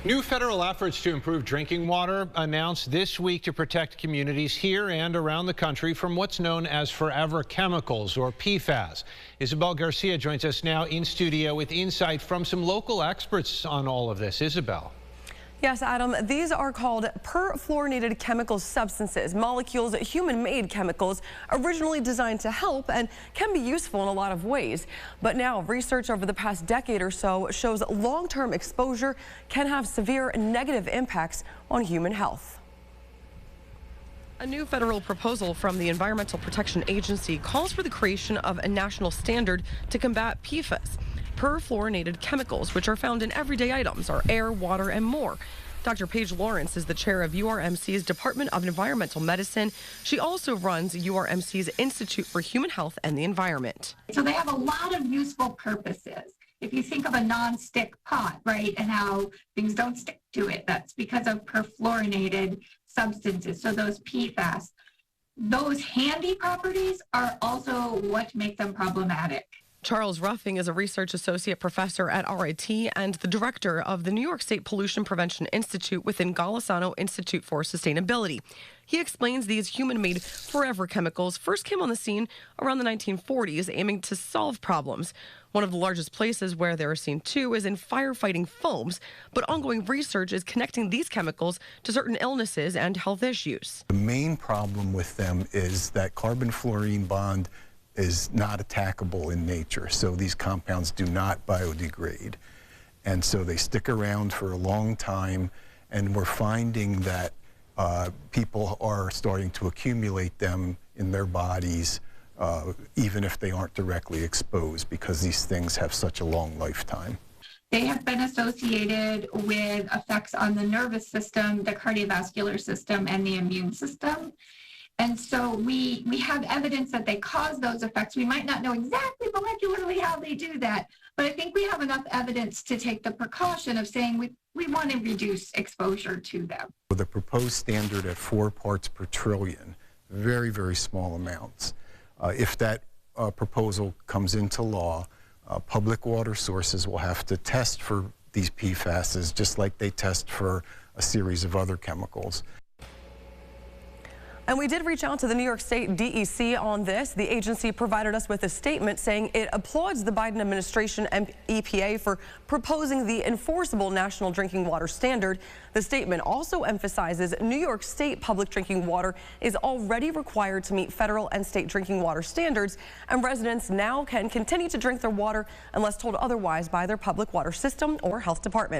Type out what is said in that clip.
New federal efforts to improve drinking water announced this week to protect communities here and around the country from what's known as forever chemicals, or PFAS. Isabel Garcia joins us now in studio with insight from some local experts on all of this. Isabel. Yes, Adam, these are called perfluorinated chemical substances, molecules, human-made chemicals originally designed to help and can be useful in a lot of ways. But now research over the past decade or so shows long-term exposure can have severe negative impacts on human health. A new federal proposal from the Environmental Protection Agency calls for the creation of a national standard to combat PFAS. Perfluorinated chemicals, which are found in everyday items, our air, water, and more. Dr. Paige Lawrence is the chair of URMC's Department of Environmental Medicine. She also runs URMC's Institute for Human Health and the Environment. So they have a lot of useful purposes. If you think of a non-stick pot, right, and how things don't stick to it, that's because of perfluorinated substances, so those PFAS. Those handy properties are also what make them problematic. Charles Ruffing is a research associate professor at RIT and the director of the New York State Pollution Prevention Institute within Golisano Institute for Sustainability. He explains these human-made forever chemicals first came on the scene around the 1940s, aiming to solve problems. One of the largest places where they are seen too is in firefighting foams, but ongoing research is connecting these chemicals to certain illnesses and health issues. The main problem with them is that carbon-fluorine bond is not attackable in nature, so these compounds do not biodegrade. And so they stick around for a long time, and we're finding that people are starting to accumulate them in their bodies, even if they aren't directly exposed, because these things have such a long lifetime. They have been associated with effects on the nervous system, the cardiovascular system, and the immune system. And so we have evidence that they cause those effects. We might not know exactly molecularly how they do that, but I think we have enough evidence to take the precaution of saying we want to reduce exposure to them. With a proposed standard at 4 parts per trillion, very, very small amounts. If that proposal comes into law, public water sources will have to test for these PFASs just like they test for a series of other chemicals. And we did reach out to the New York State DEC on this. The agency provided us with a statement saying it applauds the Biden administration and EPA for proposing the enforceable national drinking water standard. The statement also emphasizes New York State public drinking water is already required to meet federal and state drinking water standards, and residents now can continue to drink their water unless told otherwise by their public water system or health department.